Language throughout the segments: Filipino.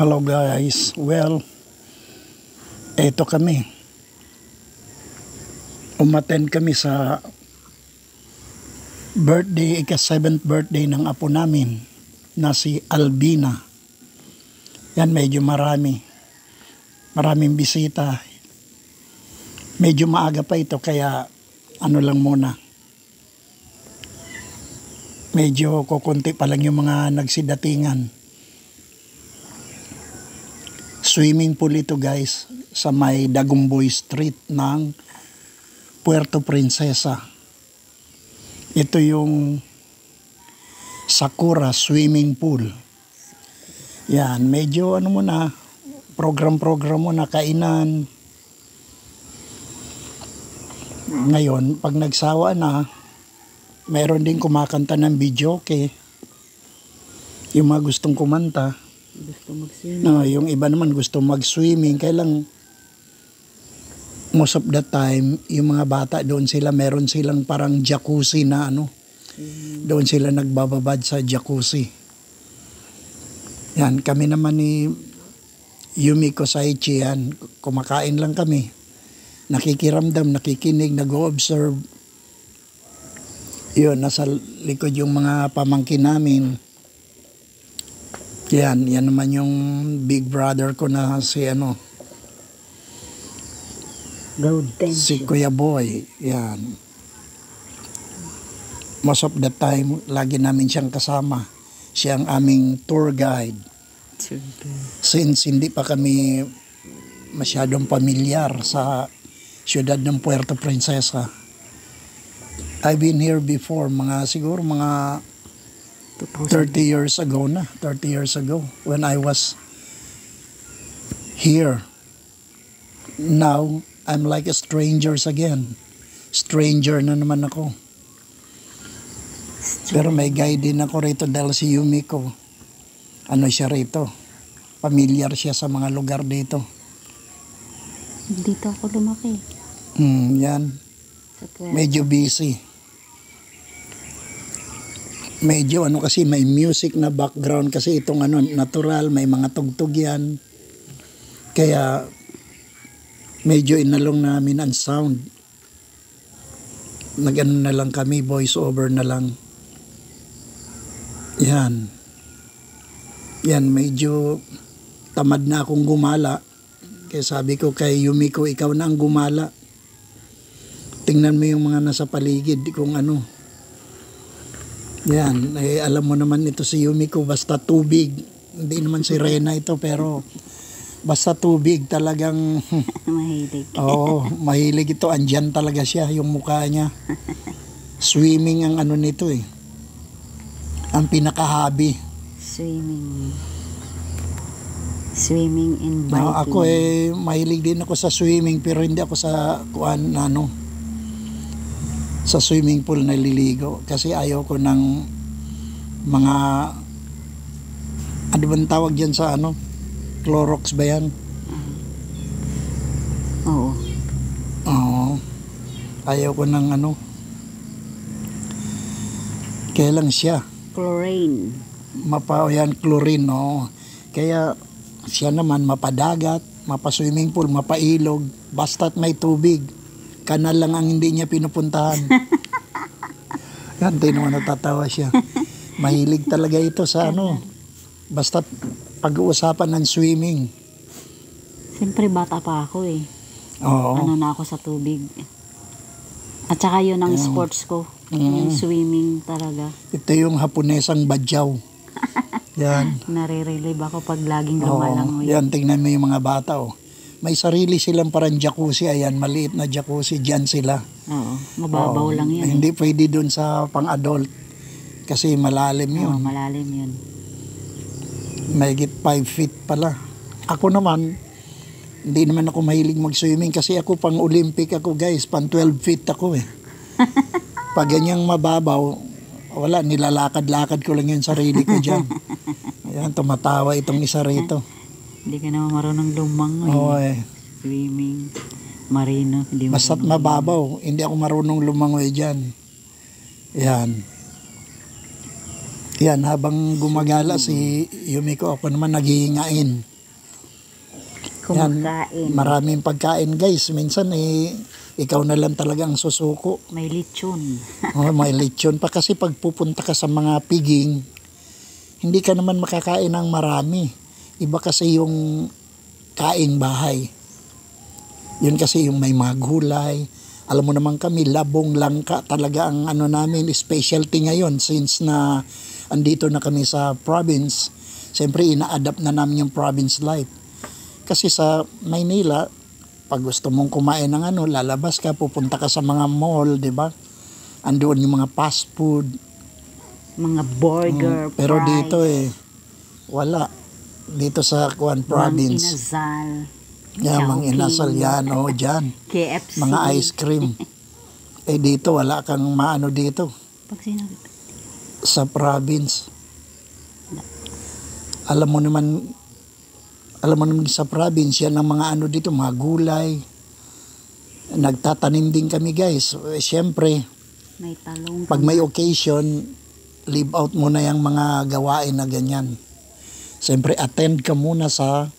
Hello guys, well, eto kami. Umattend kami sa birthday, ika-7th birthday ng apo namin na si Albina. Yan, medyo maraming bisita. Medyo maaga pa ito kaya ano lang muna. Medyo kukunti pa lang yung mga nagsidatingan. Swimming pool ito guys sa may Dagumboy Street ng Puerto Princesa. Ito yung Sakura Swimming Pool. Yan, medyo ano muna, program muna, kainan. Ngayon, pag nagsawa na, mayroon din kumakanta ng videoke. Yung mga gustong kumanta. Gusto mag-swimming. No, yung iba naman gusto mag-swimming. Kailang most of the time, yung mga bata doon sila, meron silang parang jacuzzi na ano. Doon sila nagbababad sa jacuzzi. Yan, kami naman ni Yumiko Saichi yan. Kumakain lang kami. Nakikiramdam, nakikinig, nag-o-observe. Yun, nasa likod yung mga pamangkin namin. Yan naman yung big brother ko na si si Kuya Boy. Yan. Most of the time, lagi namin siyang kasama. Siya ang aming tour guide. Since hindi pa kami masyadong pamilyar sa siyudad ng Puerto Princesa. I've been here before, siguro mga 30 years ago na. 30 years ago when I was here. Now, I'm like a strangers again. Stranger na naman ako. Pero may guide din ako rito dahil si Yumiko. Ano siya rito? Familiar siya sa mga lugar dito. Dito ako lumaki. Yan. Medyo busy. Medyo kasi may music na background kasi itong natural, may mga tugtog yan. Kaya medyo inalong namin ang sound. Nag-ano na lang kami, voice over na lang. Yan. Yan, medyo tamad na akong gumala. Kaya sabi ko kay Yumiko, ikaw na ang gumala. Tingnan mo yung mga nasa paligid kung ano. Yan, alam mo naman ito si Yumiko, basta tubig. Hindi naman si Rena ito, pero basta tubig talagang mahilig. Oo, mahilig ito. Andyan talaga siya, yung mukha niya. Swimming ang nito eh. Ang pinaka-hobby. Swimming and biking. Ako mahilig din ako sa swimming, pero hindi ako sa sa swimming pool na liligo kasi ayaw ko ng mga ano bang tawag dyan sa Clorox ba yan? Oo. Ayaw ko ng kaya lang siya Chlorine. Chlorine, no. Kaya siya naman mapadagat, mapa-swimming pool, mapailog, basta't may tubig. Kanal lang ang hindi niya pinupuntahan. Yan, naman natatawa siya. Mahilig talaga ito sa basta pag-uusapan ng swimming. Siyempre bata pa ako eh. Oo. Na ako sa tubig. At saka yun ang sports ko. Yung swimming talaga. Ito yung Haponesang badyaw. Yan. Nare-relieve ako pag laging lumalangoy. Yan, tingnan mo yung mga bata May sarili silang parang jacuzzi. Ayan, maliit na jacuzzi. Diyan sila. Oo, mababaw lang yan. Hindi pwede dun sa pang-adult. Kasi malalim yun. Malalim yun. Mahigit 5 feet pala. Ako naman, hindi naman ako mahilig mag-swimming kasi ako pang Olympic ako guys. Pang 12 feet ako eh. Pag ganyang mababaw, wala, nilalakad-lakad ko lang yung sarili ko dyan. Ayan, tumatawa itong isa rito. Hindi ka naman marunong lumangoy. Oo Swimming, marino. Basta't mababaw, hindi ako marunong lumangoy dyan. Yan. Yan, habang gumagala si Yumiko, ako naman naghihingain. Kumakain. Maraming pagkain guys. Minsan ikaw na lang talagang susuko. May lechon. May lechon pa kasi pag pupunta ka sa mga piging, hindi ka naman makakain ng marami. Iba kasi yung kaing bahay. Yun kasi yung may mga gulay. Alam mo naman kami, labong langka talaga ang ano namin, specialty ngayon since na andito na kami sa province. Siyempre ina-adapt na namin yung province life. Kasi sa Maynila, pag gusto mong kumain ng ano, lalabas ka, pupunta ka sa mga mall, di ba? Andoon yung mga fast food. Mga burger, Pero fries. dito wala. Dito sa province. Inasal. Mang inasal yan, dyan. KFC. Mga ice cream. Dito, wala kang maano dito. Pag sinabi, Sa province. Alam mo naman sa province, yan ang mga ano dito, mga gulay. Nagtatanim din kami guys. Siyempre, may talong. pag may occasion, leave out mo na yung mga gawain na ganyan. Siyempre, attend ka muna sa,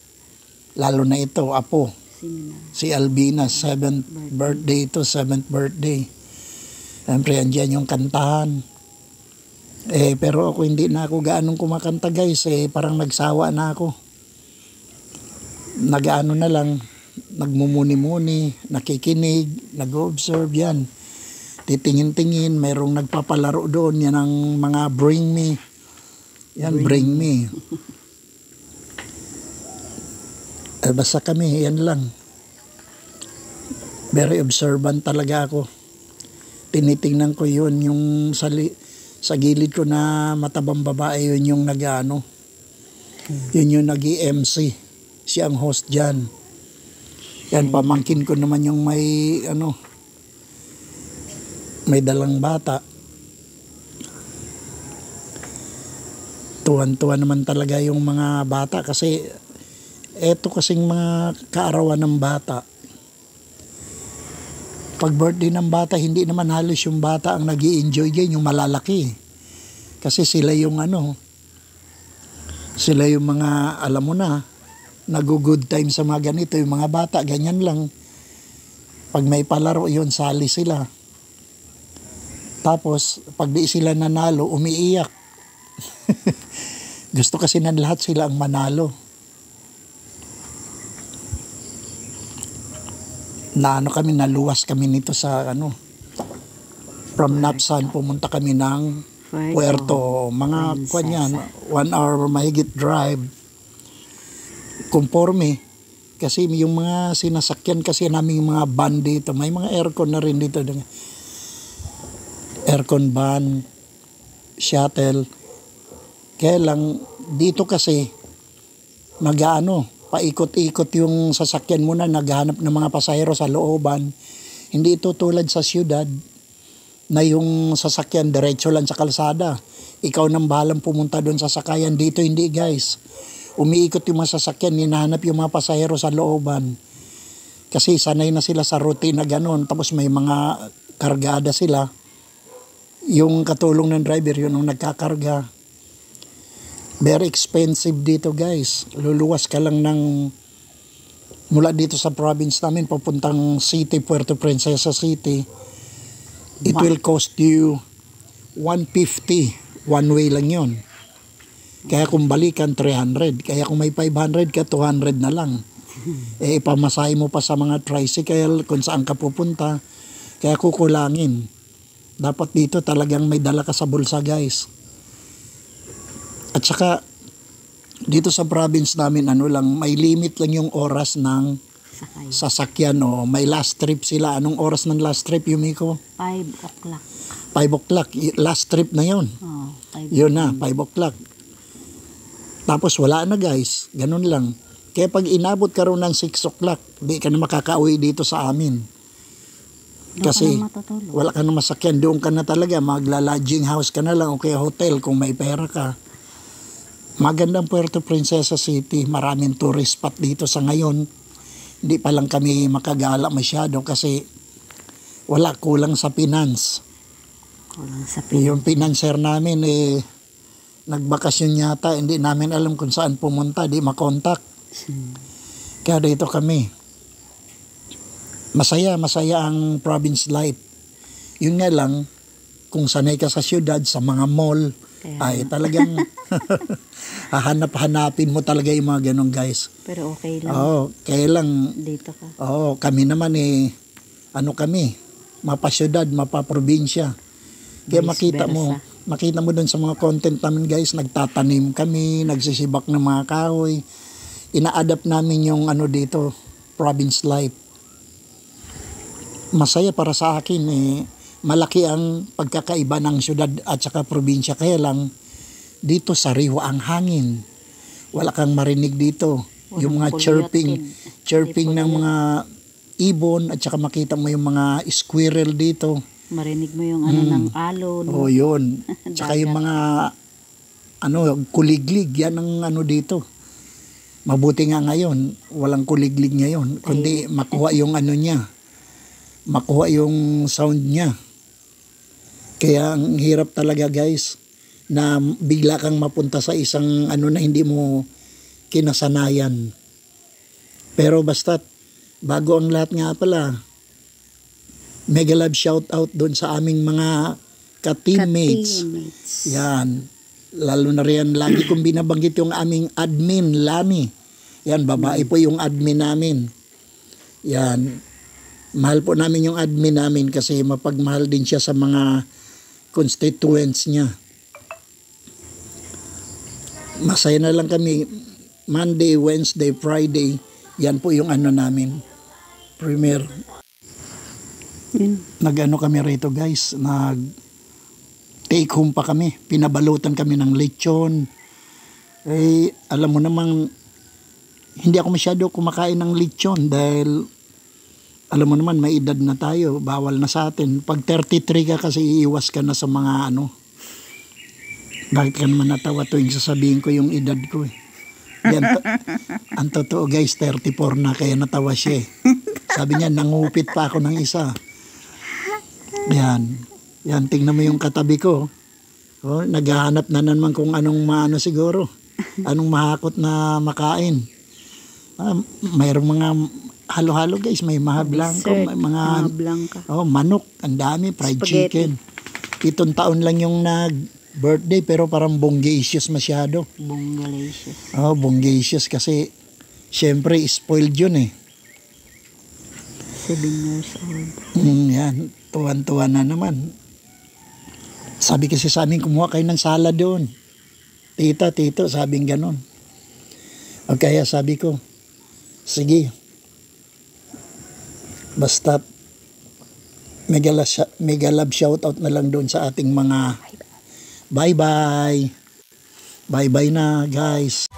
lalo na ito, apo. Si Albina, 7th birthday ito, 7th birthday. Siyempre, andyan yung kantahan. Pero ako hindi na ako gaanong kumakanta guys. Parang nagsawa na ako. Nag-ano na lang, nagmumuni-muni, nakikinig, nag-observe yan. Titingin-tingin, mayroong nagpapalaro doon, yan ang mga bring me. Yan, bring me. Basta kami, yan lang. Very observant talaga ako. Tinitingnan ko yun, yung sa gilid ko na matabang babae, yun yung nag-ano. Yun yung nag-MC. Siya ang host dyan. Yan, pamangkin ko naman yung may dalang bata. Tuwan-tuwa naman talaga yung mga bata kasi eto kasing mga kaarawan ng bata. Pag birthday ng bata, hindi naman halos yung bata ang nag-i-enjoy dyan, yung malalaki. Kasi sila yung sila yung mga, alam mo na, nag-good time sa mga ganito. Yung mga bata, ganyan lang. Pag may palaro yun, sali sila. Tapos, pag di sila nanalo, umiiyak. Gusto kasi ng lahat sila ang manalo. Naluwas kami nito sa from Napsan, pumunta kami ng Puerto. Mga kanyan, 1 hour mahigit drive. Conforme. Kasi yung mga sinasakyan kasi namin yung mga van dito. May mga aircon na rin dito. Aircon van, shuttle. Kaya lang, dito kasi, paikot-ikot yung sasakyan mo na naghahanap ng mga pasahero sa looban. Hindi ito tulad sa siyudad na yung sasakyan diretso lang sa kalsada. Ikaw nang bahalang pumunta doon sa sakayan. Dito hindi guys. Umiikot yung mga sasakyan, hinahanap yung mga pasahero sa looban. Kasi sanay na sila sa routine na gano'n. Tapos may mga kargada sila. Yung katulong ng driver, yun ang nagkakarga. Very expensive dito guys. Luluwas ka lang mula dito sa province namin papuntang city, Puerto Princesa City. It will cost you 150. One way lang yun. Kaya kung balikan, 300. Kaya kung may 500 ka, 200 na lang. Ipamasahe mo pa sa mga tricycle kung saan ka pupunta. Kaya kukulangin. Dapat dito talagang may dala ka sa bulsa guys. At saka, dito sa province namin, may limit lang yung oras ng sasakyan. May last trip sila. Anong oras ng last trip, Yumiko? 5 o'clock. 5 o'clock. Last trip na yun. Yun na, 5 o'clock. Tapos wala na guys. Ganun lang. Kaya pag inabot ka rin ng 6 o'clock, di ka na makakauwi dito sa amin. Kasi wala ka na masakyan. Doon ka na talaga. Magla-lodging house ka na lang o kaya hotel kung may pera ka. Magandang Puerto Princesa City. Maraming tourist spot dito sa ngayon. Hindi pa lang kami makagala masyado kasi wala, kulang sa finance. Yung financer namin nagbakasyon yata, hindi namin alam kung saan pumunta, di makontak. Kaya dito kami. Masaya ang province life. Yun nga lang, kung sanay ka sa syudad, sa mga mall, ay talagang hahanap-hanapin mo talaga yung mga ganun, guys. Pero okay lang. Oo, kaya lang, Dito ka. oo, kami naman kami, mapasyudad, mapaprobinsya. Kaya Vice makita mo dun sa mga content namin, guys, nagtatanim kami, nagsisibak ng mga kahoy. Ina-adapt namin yung dito, province life. Masaya para sa akin malaki ang pagkakaiba ng syudad at saka probinsya, kaya lang dito sariwa ang hangin. Wala kang marinig dito. Yung mga chirping ng mga ibon at saka makita mo yung mga squirrel dito. Marinig mo yung ng alon. Oh, yun. Tsaka yung mga kuliglig, yan ang dito. Mabuti nga ngayon, walang kuliglig ngayon, kundi makuha yung niya. Makuha yung sound niya. Kaya ang hirap talaga, guys, na bigla kang mapunta sa isang na hindi mo kinasanayan. Pero basta bago ang lahat nga pala, mega love shout out doon sa aming mga ka-teammates. Yan. Lalo na riyan, lagi kong binabanggit yung aming admin, Lani. Yan, babae po yung admin namin. Yan. Mahal po namin yung admin namin kasi mapagmahal din siya sa mga constituents niya. Masaya na lang kami. Monday, Wednesday, Friday, yan po yung namin. Premier. Nag kami rito, guys. Take home pa kami. Pinabalutan kami ng lechon. Alam mo namang, hindi ako masyado kumakain ng lechon dahil alam mo naman, may edad na tayo, bawal na sa atin. Pag 33 ka kasi iiwas ka na sa mga Bakit ka naman natawa tuwing sasabihin ko yung edad ko Yan, ang totoo, guys, 34 na, kaya natawa siya Sabi niya, nangupit pa ako ng isa. Yan, tingnan mo yung katabi ko. Naghahanap na naman kung anong siguro. Anong mahakot na makain. Mayroong mga halo-halo, guys, may maha blanco, may mga manok, ang dami, fried chicken. 7 taon lang yung nag-birthday pero parang bonggacious masyado. Bonggalicious. Bonggacious kasi syempre spoiled yun 7 years old. Yan, tuwan-tuwa na naman. Sabi kasi sa amin, kumuha kayo ng salad doon. Tito, sabing ganon. O kaya sabi ko, sige, basta mega love shoutout na lang doon sa ating mga bye-bye na, guys.